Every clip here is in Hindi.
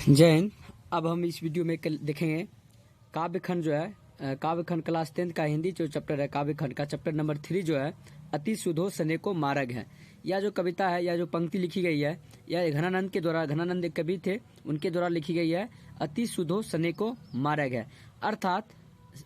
जय हिंद। अब हम इस वीडियो में देखेंगे काव्य खंड जो है काव्य खंड क्लास 10 का हिंदी जो चैप्टर है काव्य खंड का चैप्टर नंबर 3 जो है अति सुधो सनेको मार्ग है। यह जो कविता है या जो पंक्ति लिखी गई है यह घनानंद के द्वारा, घनानंद एक कवि थे, उनके द्वारा लिखी गई है। अति सुधो सनेको मार्ग है अर्थात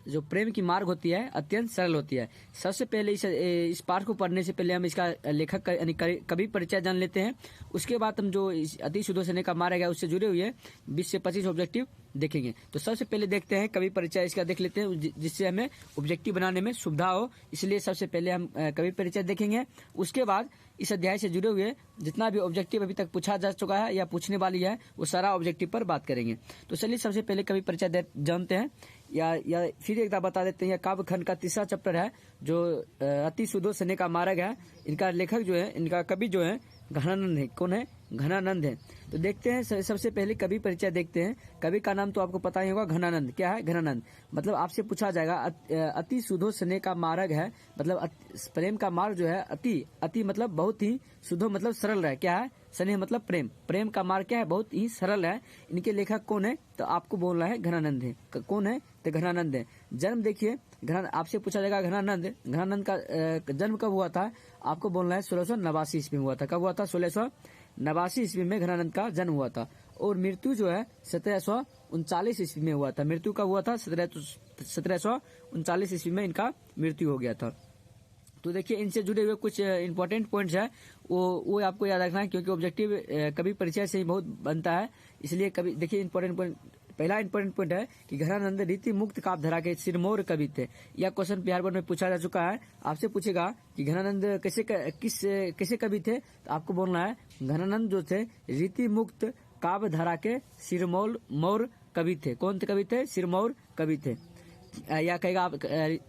जो प्रेम की मार्ग होती है अत्यंत सरल होती है। सबसे पहले इस पाठ को पढ़ने से पहले हम इसका लेखक यानी कवि परिचय जान लेते हैं। उसके बाद हम जो अति सुधो सनेको का मार्ग है उससे जुड़े हुए 20 से 25 ऑब्जेक्टिव देखेंगे। तो सबसे पहले देखते हैं कवि परिचय इसका देख लेते हैं जिससे हमें ऑब्जेक्टिव बनाने में सुविधा हो। इसलिए सबसे पहले हम कवि परिचय देखेंगे। उसके बाद इस अध्याय से जुड़े हुए जितना भी ऑब्जेक्टिव अभी तक पूछा जा चुका है या पूछने वाली है वो सारा ऑब्जेक्टिव पर बात करेंगे। तो चलिए सबसे पहले कवि परिचय जानते हैं या फिर एक बार बता देते हैं। काव्य खंड का तीसरा चैप्टर है जो अति सुधो सनेको का मार्ग है। इनका लेखक जो है, इनका कवि जो है घनानंद है। कौन है? घनानंद है। तो देखते हैं सबसे पहले कवि परिचय देखते हैं। कवि का नाम तो आपको पता ही होगा, घनानंद। क्या है? घनानंद। मतलब आपसे पूछा जाएगा अति सुधो सनेको का मार्ग है, मतलब प्रेम का मार्ग जो है अति मतलब बहुत ही, सुधो मतलब सरल है। क्या है? स्नेह मतलब प्रेम का मार्ग क्या है? बहुत ही सरल है। इनके लेखक कौन है? तो आपको बोलना है घनानंद है। कौन है? तो घनानंद है। जन्म देखिए, आपसे पूछा जाएगा घनानंद का जन्म कब हुआ था? आपको बोलना है 1689 ईस्वी में हुआ था। कब हुआ था? 1689 ईस्वी में घनानंद का जन्म हुआ था। और मृत्यु जो है 1739 ईस्वी में हुआ था। मृत्यु कब हुआ था? 1739 ईस्वी में इनका मृत्यु हो गया था। तो देखिए इनसे जुड़े हुए कुछ इंपॉर्टेंट पॉइंट्स है वो आपको याद रखना है, क्योंकि ऑब्जेक्टिव कवि परिचय से ही बहुत बनता है। इसलिए कवि देखिए इंपॉर्टेंट पॉइंट, पहला इंपॉर्टेंट पॉइंट है कि घनानंद रीति मुक्त काव्य धारा के सिरमौर कवि थे। यह क्वेश्चन बिहार बोर्ड में पूछा जा चुका है। आपसे पूछेगा कि घनानंद कैसे कवि थे? तो आपको बोलना है घनानंद जो थे रीति मुक्त काव्य धारा के सिरमौर कवि थे। कौन थे कवि थे? सिरमौर कवि थे। या कहेगा आप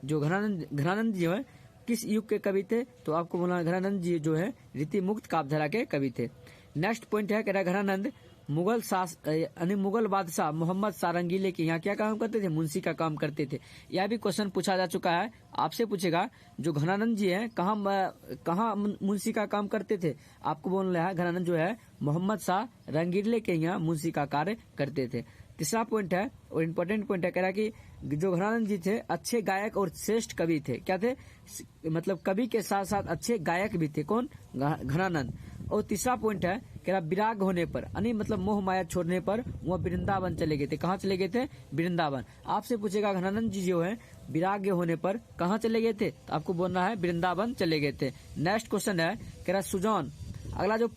जो घनानंद जी है किस युग के कवि थे? तो आपको बोलना घनानंद जी जो है रीति मुक्त काव्य धारा के कवि थे। नेक्स्ट पॉइंट है, कह रहा घनानंद मुगल बादशाह मोहम्मद सारंगीले के यहाँ क्या काम करते थे? मुंशी का काम करते थे। यह भी क्वेश्चन पूछा जा चुका है। आपसे पूछेगा जो घनानंद जी हैं कहाँ मुंशी का काम करते थे? आपको बोलना है घनानंद जो है मोहम्मद शाह रंगीले के यहाँ मुंशी का कार्य करते थे। तीसरा पॉइंट है और इम्पोर्टेंट पॉइंट है, कह रहा कि जो घनानंद जी थे अच्छे गायक और श्रेष्ठ कवि थे। क्या थे? मतलब कवि के साथ साथ अच्छे गायक भी थे। कौन? घनानंद। और तीसरा पॉइंट है, कह रहा विराग होने पर यानी मतलब मोह माया छोड़ने पर वह वृंदावन चले गए थे। कहाँ चले गए थे? वृंदावन। आपसे पूछेगा घनानंद जी जो है विराग्य होने पर कहाँ चले गए थे? तो आपको बोलना है वृंदावन चले गए थे। नेक्स्ट क्वेश्चन है, कह रहा सुजौन। अगला जो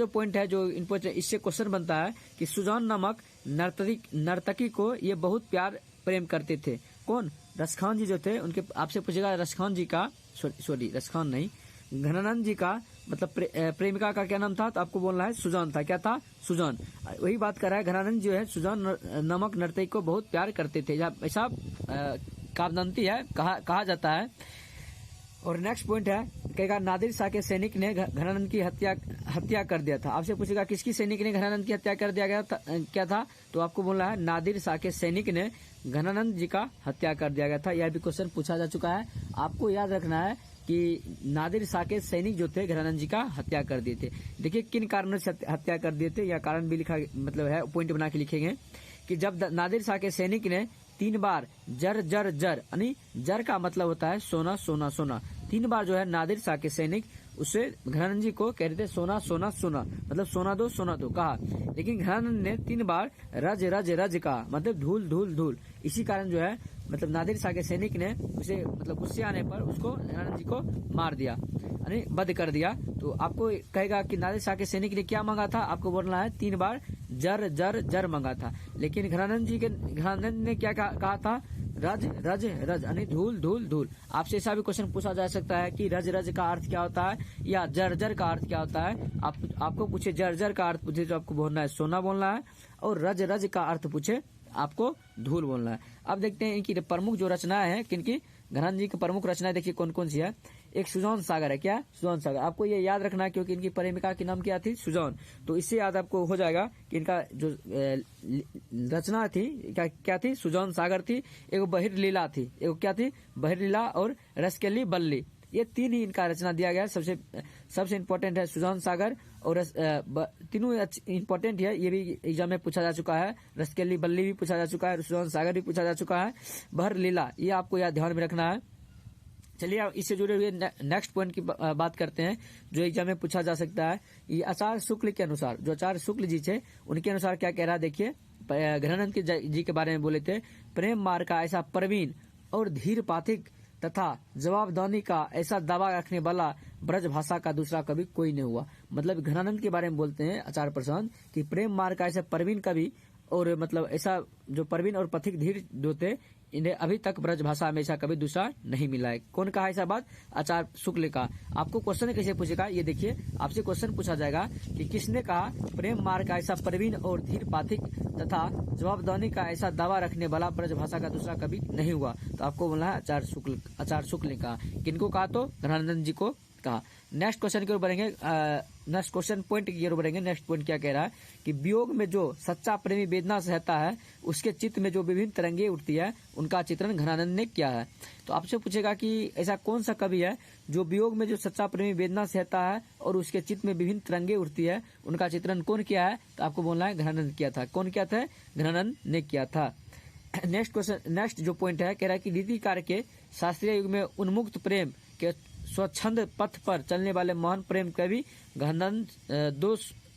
पॉइंट है जो इससे क्वेश्चन बनता है कि सुजौन नामक नर्तकी को ये बहुत प्रेम करते थे। कौन? रसखान जी जो थे उनके। आपसे पूछेगा रसखान जी का रसखान नहीं, घनानंद जी का मतलब प्रेमिका का क्या नाम था? तो आपको बोलना है सुजौन था। क्या था? सुजौन। वही बात कर रहा है घनानंद जो है सुजौन नामक नर्तकी को बहुत प्यार करते थे। ऐसा काव्यदंती है कहा जाता है। और नेक्स्ट पॉइंट है, कहेगा नादिर शाह के सैनिक ने घनानंद की हत्या कर दिया था। आपसे पूछेगा किसकी सैनिक ने घनानंद की हत्या कर दिया गया था? क्या था? तो आपको बोलना है नादिर शाह के सैनिक ने घनानंद जी का हत्या कर दिया गया था। यह भी क्वेश्चन पूछा जा चुका है। आपको याद रखना है कि नादिर शाह के सैनिक जो थे घनानंद जी का हत्या कर दिए थे। देखिए किन कारणों से हत्या कर दिए थे, या कारण भी लिखा मतलब है, पॉइंट बना के लिखेंगे कि जब नादिर शाह के सैनिक ने 3 बार जर यानी जर का मतलब होता है सोना सोना सोना। 3 बार जो है नादिर शाह के सैनिक उससे घनानंद जी को कहते थे सोना सोना सोना, मतलब सोना दो कहा। लेकिन घनानंद ने 3 बार रज कहा, मतलब धूल धूल धूल। इसी कारण जो है मतलब नादिर शाह के सैनिक ने उसे मतलब गुस्से आने पर उसको घनानंद जी को मार दिया यानी वध कर दिया। तो आपको कहेगा कि नादिर शाह के सैनिक ने क्या मांगा था? आपको बोलना है 3 बार जर मांगा था। लेकिन घनानंद ने क्या कहा था? रज यानी धूल धूल धूल। आपसे ऐसा भी क्वेश्चन पूछा जा सकता है कि रज का अर्थ क्या होता है, या जर का अर्थ क्या होता है। आपको पूछे जर का अर्थ पूछे तो आपको बोलना है सोना बोलना है, और रज का अर्थ पूछे आपको धूल बोलना है। अब देखते हैं इनकी प्रमुख जो रचनाएं हैं किनकी। घनानंद जी की प्रमुख रचनाएं देखिए कौन कौन सी है। एक सुजौन सागर है। क्या? सुजौन सागर। आपको ये याद रखना है क्योंकि इनकी प्रेमिका की नाम क्या थी? सुजौन। तो इससे याद आपको हो जाएगा कि इनका जो रचना थी क्या थी? सुजौन सागर थी। एक बहिर्लीला थी। एक क्या थी? बहिर्लीला और रसकेली बल्ली। ये 3 ही इनका रचना दिया गया है। सबसे इम्पोर्टेंट है सुजौन सागर और तीनों इंपॉर्टेंट है, ये भी एग्जाम में पूछा जा चुका है। रसकेली बल्ली भी पूछा जा चुका है, सुजौन सागर भी पूछा जा चुका है, बहर लीला, ये आपको याद ध्यान में रखना है। चलिए अब इससे जुड़े हुए नेक्स्ट पॉइंट की बात करते हैं जो एग्जाम में पूछा जा सकता है। ये आचार्य शुक्ल के अनुसार, जो आचार्य शुक्ल जी थे उनके अनुसार क्या कह रहा है, देखिए घनानंद जी के बारे में बोले थे, प्रेम मार्ग का ऐसा प्रवीण और धीर पाथिक तथा जवाबदानी का ऐसा दावा रखने वाला ब्रज भाषा का दूसरा कवि कोई नहीं हुआ। मतलब घनानंद के बारे में बोलते हैं आचार्य प्रसन्न कि प्रेम मार्ग का ऐसा प्रवीण कवि और मतलब ऐसा जो प्रवीण और पथिक धीर जो थे, इन्हें अभी तक ब्रज भाषा में ऐसा कभी दूसरा नहीं मिला है। कौन कहा ऐसा बात? आचार्य शुक्ल का। आपको क्वेश्चन कैसे पूछेगा, ये देखिए आपसे क्वेश्चन पूछा जाएगा कि किसने कहा प्रेम मार्ग का ऐसा प्रवीण और धीर पाथिक तथा जवाबदानी का ऐसा दावा रखने वाला ब्रज भाषा का दूसरा कभी नहीं हुआ, तो आपको बोलना है आचार्य शुक्ल ने कहा। किनको कहा? तो घनानंद जी को कहा। नेक्स्ट क्वेश्चन की ओर बढ़ेंगे, नेक्स्ट क्वेश्चन पॉइंट की ओर बढ़ेंगे। नेक्स्ट पॉइंट क्या कह रहा है कि वियोग में जो सच्चा प्रेमी वेदना सहता है, उसके चित्त में जो विभिन्न तरंगे उठती है, उनका चित्रण घनानंद ने किया है। तो आपसे पूछेगा कि ऐसा कौन सा कवि है जो वियोग में जो सच्चा प्रेमी वेदना सहता है और उसके चित्त में विभिन्न तरंगे उठती है, उनका चित्रण कौन किया है? तो आपको बोलना है घनानंद किया था। कौन किया था? घनानंद ने किया था। नेक्स्ट क्वेश्चन, नेक्स्ट जो पॉइंट है, कह रहा है कि रीतिकार के शास्त्रीय युग में उन्मुक्त प्रेम के स्वच्छंद पथ पर चलने वाले महान प्रेम कवि घनानंद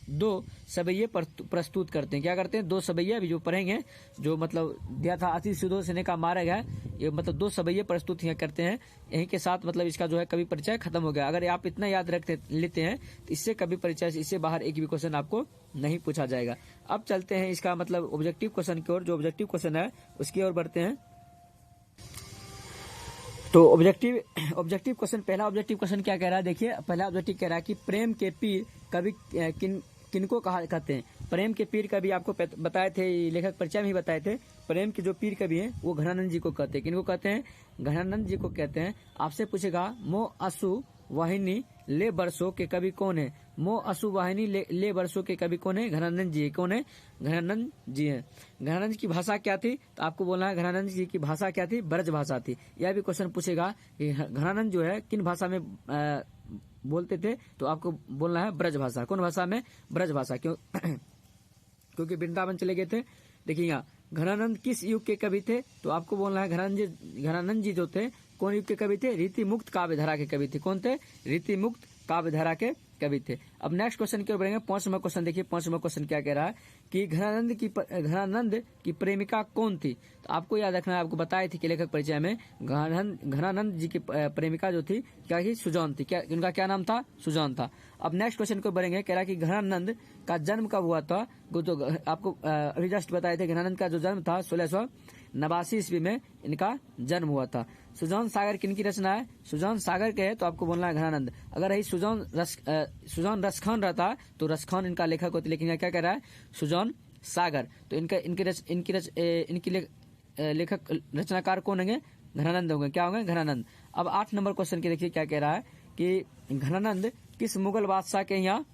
दो सवैये प्रस्तुत करते हैं। क्या करते हैं? दो सवैये, अभी जो पढ़ेंगे, जो मतलब दिया था अति सुधो सेने का मार्ग है, ये मतलब दो सवैये प्रस्तुत यहाँ करते हैं। यहीं के साथ मतलब इसका जो है कवि परिचय खत्म हो गया। अगर आप इतना याद रखते लेते हैं तो इससे कवि परिचय, इससे बाहर एक भी क्वेश्चन आपको नहीं पूछा जाएगा। अब चलते हैं इसका मतलब ऑब्जेक्टिव क्वेश्चन की ओर। जो ऑब्जेक्टिव क्वेश्चन है उसकी ओर बढ़ते हैं। तो ऑब्जेक्टिव क्वेश्चन, पहला ऑब्जेक्टिव क्वेश्चन क्या कह रहा है, देखिए पहला ऑब्जेक्टिव कह रहा है कि प्रेम के पीर कवि किनको कहते हैं। प्रेम के पीर कवि आपको बताए थे, लेखक परिचय में ही बताए थे। प्रेम के जो पीर कवि हैं वो घनानंद जी को कहते हैं। किनको कहते हैं? घनानंद जी को कहते हैं। आपसे पूछेगा मो असु वाहिनी ले बरसों के कवि कौन है? मो असु वाहिनी ले बरसों के कवि कौन है? घनानंद जी। कौन है? घनानंद जी हैं। घनानंद की भाषा क्या थी? तो आपको बोलना है घनानंद जी की भाषा क्या थी? ब्रज भाषा थी। यह भी क्वेश्चन पूछेगा कि घनानंद जो है किन भाषा में बोलते थे, तो आपको बोलना है ब्रज भाषा। कौन भाषा में? ब्रज भाषा। क्योंकि वृंदावन चले गए थे। देखिए यहाँ घनानंद किस युग के कवि थे, तो आपको बोलना है घनानंद जी जो थे कौन युग के कवि थे? रीति मुक्त काव्य धारा के कवि थे। कौन थे? रीति मुक्त काव्य धारा के कवि थे। अब नेक्स्ट क्वेश्चन की ओर बढ़ेंगे। 5वां क्वेश्चन देखिए, 5वां क्वेश्चन क्या कह रहा है कि घनानंद की प्रेमिका कौन थी? तो आपको याद रखना है, आपको बताए थे कि लेखक परिचय में घनानंद जी की प्रेमिका जो थी क्या थी? सुजौन थी। क्या उनका क्या नाम था? सुजौन था। अब नेक्स्ट क्वेश्चन को बढ़ेंगे। कह रहा है कि घनानंद का जन्म कब हुआ था? तो आपको अभी जस्ट बताए थे घनानंद का जो जन्म था 1689 ईस्वी में इनका जन्म हुआ था। सुजौन सागर किनकी रचना है? सुजौन सागर के है, तो आपको बोलना है घनानंद। अगर यही सुजौन रसखान रहता तो रसखान इनका लेखक होती, लेकिन क्या कह रहा है? सुजौन सागर। तो इनकी लेखक रचनाकार कौन होंगे? घनानंद होंगे। क्या होंगे? घनानंद। अब 8 नंबर क्वेश्चन की देखिए क्या कह रहा है कि घनानंद किस मुगल बादशाह के यहाँ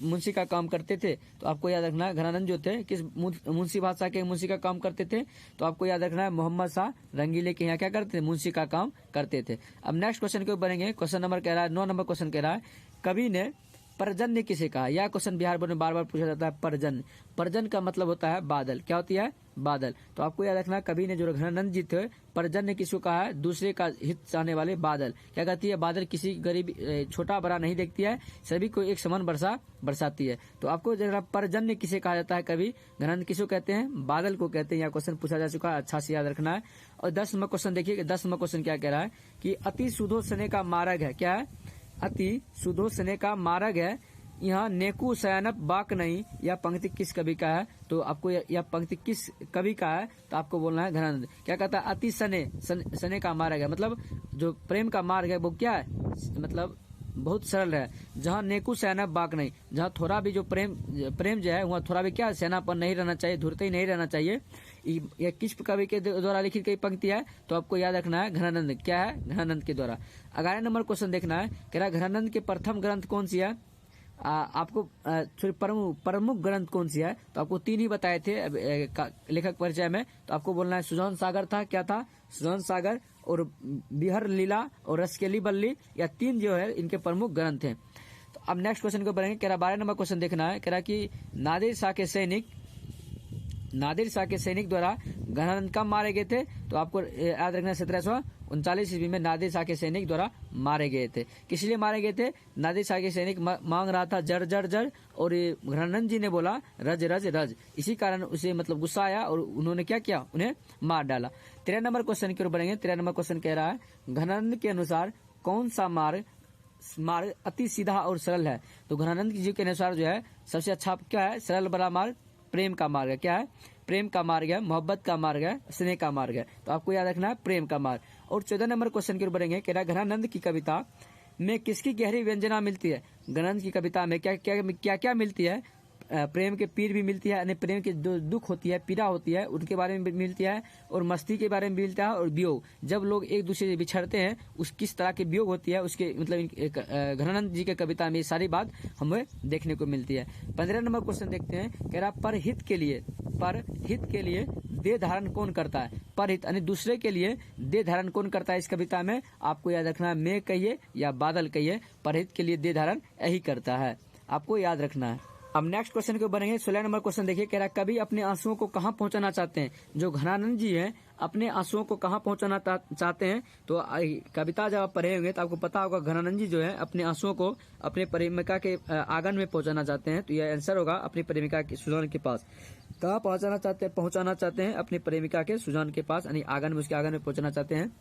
मुंशी का काम करते थे? तो आपको याद रखना है घनानंद जो थे किस मुंशी बादशाह के मुंशी का काम करते थे? तो आपको याद रखना है मोहम्मद शाह रंगीले के यहाँ क्या करते थे? मुंशी का काम करते थे। अब नेक्स्ट क्वेश्चन के ऊपर बढ़ेंगे। क्वेश्चन नंबर कह रहा है 9 नंबर क्वेश्चन कह रहा है कवि ने परजन्य किसे कहा? यह क्वेश्चन बिहार बोर्ड में बार बार पूछा जाता है। परजन्य, परजन का मतलब होता है बादल। क्या होती है? बादल। तो आपको याद रखना कवि ने जो घनानंद जी थे परजन्य किसको कहा है? दूसरे का हित चाहने वाले बादल। क्या कहती है? बादल किसी गरीब छोटा बड़ा नहीं देखती है, सभी को एक समान बरसाती है। तो आपको जरा परजन्य किसे कहा जाता है? कवि घनानंद किसको कहते हैं? बादल को कहते हैं। यह क्वेश्चन पूछा जा चुका है, अच्छा से याद रखना है। और 10 नंबर क्वेश्चन देखिए, 10 नंबर क्वेश्चन क्या कह रहा है कि अति सुधो सने का मार्ग है। क्या है? अति सुधो सने का मार्ग है, यहाँ नेकू शयनप बाक नहीं। यह पंक्ति किस कवि का है? तो आपको यह पंक्ति किस कवि का है? तो आपको बोलना है घनानंद। क्या कहता है? अति सने का मार्ग है, मतलब जो प्रेम का मार्ग है वो क्या है? मतलब बहुत सरल है। जहाँ नेकू शयनप बाक नहीं, जहाँ थोड़ा भी जो प्रेम जो है वहाँ थोड़ा भी क्या सेनापन नहीं रहना चाहिए, धूर्त ही नहीं रहना चाहिए। यह किस कवि के द्वारा लिखित गई पंक्ति है? तो आपको याद रखना है घनानंद। क्या है? घनानंद के द्वारा। 11 नंबर क्वेश्चन देखना है। कह रहा घनानंद के प्रथम ग्रंथ कौन सी है? आपको प्रमुख ग्रंथ कौन सी है? तो आपको 3 ही बताए थे लेखक परिचय में। तो आपको बोलना है सुजौन सागर था। क्या था? सुजौन सागर और बिहर लीला और रसकेली बल्ली, या 3 जो है इनके प्रमुख ग्रंथ हैं। तो अब नेक्स्ट क्वेश्चन को बढ़ेंगे। कह रहा 12 नंबर क्वेश्चन देखना है। कह रहा कि नादिर शाह के सैनिक द्वारा घनानंद कब मारे गए थे? तो आपको याद रखना 1739 ईस्वी में नादिर शाह के सैनिक द्वारा मारे गए थे। किस लिए मारे गए थे? नादिर शाह के सैनिक मांग रहा था जड़ जड़ जड़, और घनानंद जी ने बोला रज रज रज। इसी कारण उसे मतलब गुस्सा आया और उन्होंने क्या किया, उन्हें मार डाला। 13 नंबर क्वेश्चन की ओर बढ़ेंगे। 13 नंबर क्वेश्चन कह रहा है घनानंद के अनुसार कौन सा मार्ग अति सीधा और सरल है? तो घनानंद जी के अनुसार जो है सबसे अच्छा क्या है? सरल बड़ा मार्ग प्रेम का मार्ग है। क्या है? प्रेम का मार्ग है, मोहब्बत का मार्ग है, स्नेह का मार्ग है। तो आपको याद रखना है प्रेम का मार्ग। और 14 नंबर क्वेश्चन की ओर बढ़ेंगे। कह रहा घनानंद की कविता में किसकी गहरी व्यंजना मिलती है? घनानंद की कविता में क्या क्या क्या मिलती है? प्रेम के पीर भी मिलती है, यानी प्रेम के जो दुख होती है, पीड़ा होती है, उनके बारे में भी मिलती है, और मस्ती के बारे में भी मिलता है, और वियोग, जब लोग एक दूसरे से बिछड़ते हैं उस किस तरह के वियोग होती है, उसके मतलब घनानंद जी के कविता में ये सारी बात हमें देखने को मिलती है। 15 नंबर क्वेश्चन देखते हैं। कह रहा पर हित के लिए देह धारण कौन करता है? परहित यानी दूसरे के लिए देह धारण कौन करता है इस कविता में? आपको याद रखना है मैं कहिए या बादल कहिए, परहित के लिए देह धारण यही करता है, आपको याद रखना है। अब नेक्स्ट क्वेश्चन को बढ़ेंगे। 16 नंबर क्वेश्चन देखिए। कह रहा कवि अपने आंसुओं को कहाँ पहुंचाना चाहते हैं? जो घनानंद जी हैं अपने आंसुओं को कहाँ पहुंचाना चाहते हैं? तो कविता जब आप पढ़े होंगे तो आपको पता होगा घनानंद जी जो है अपने आंसुओं को अपने प्रेमिका के आंगन में पहुंचाना चाहते हैं। तो यह आंसर होगा अपनी प्रेमिका के सुजान के पास। कहाँ पहुंचाना चाहते हैं? अपनी प्रेमिका के सुजान के पास, यानी आंगन में, उसके आंगन में पहुंचाना चाहते हैं।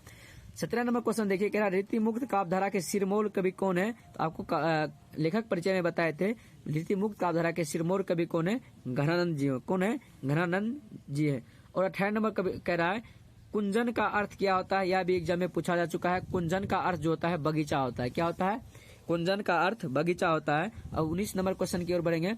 17 नंबर क्वेश्चन देखिए। कह रहा रीति मुक्त काव्यधारा के सिरमौर कवि कौन है? तो आपको लेखक परिचय में बताए थे रीति मुक्त काव्यधारा के सिरमौर कवि कौन है? घनानंद जी हो। कौन है? घनानंद जी है। और 18 नंबर कवि कह रहा है कुंजन का अर्थ क्या होता है? यह भी एग्जाम में पूछा जा चुका है। कुंजन का अर्थ जो होता है बगीचा होता है। क्या होता है? कुंजन का अर्थ बगीचा होता है। अब 19 नंबर क्वेश्चन की ओर बढ़ेंगे।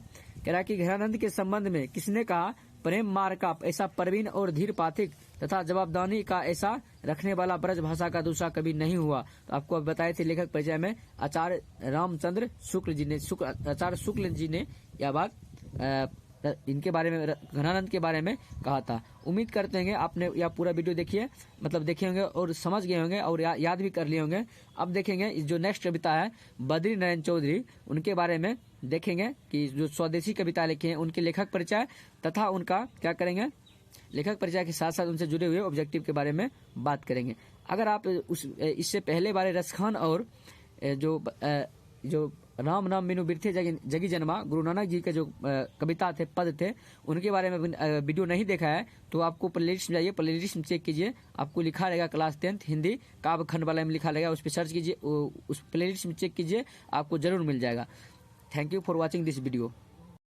कह रहा कि घनानंद के संबंध में किसने कहा प्रेम मार्ग का ऐसा प्रवीण और धीर पाथिक तथा जवाबदानी का ऐसा रखने वाला ब्रज भाषा का दूसरा कभी नहीं हुआ? तो आपको अब बताए थे लेखक परिचय में आचार्य रामचंद्र शुक्ल जी ने यह बात इनके बारे में, घनानंद के बारे में कहा था। उम्मीद करते हैं आपने यह पूरा वीडियो देखिए, मतलब देखे होंगे और समझ गए होंगे और याद भी कर लिए होंगे। अब देखेंगे जो नेक्स्ट कविता है बद्री नारायण चौधरी, उनके बारे में देखेंगे कि जो स्वदेशी कविता लिखे हैं उनके लेखक परिचय तथा उनका क्या करेंगे, लेखक परिचय के साथ साथ उनसे जुड़े हुए ऑब्जेक्टिव के बारे में बात करेंगे। अगर आप इससे पहले बारे रसखान और जो राम नाम मीनू बिरथे जगी जन्मा गुरु नानक जी के जो कविता थे, पद थे, उनके बारे में वीडियो नहीं देखा है तो आपको प्लेलिस्ट में जाइए, प्लेलिस्ट में चेक कीजिए, आपको लिखा रहेगा क्लास 10th हिंदी काव्य खंड वाले में लिखा रहेगा, उस पर सर्च कीजिए, उस प्लेलिस्ट में चेक कीजिए, आपको जरूर मिल जाएगा। Thank you for watching this video.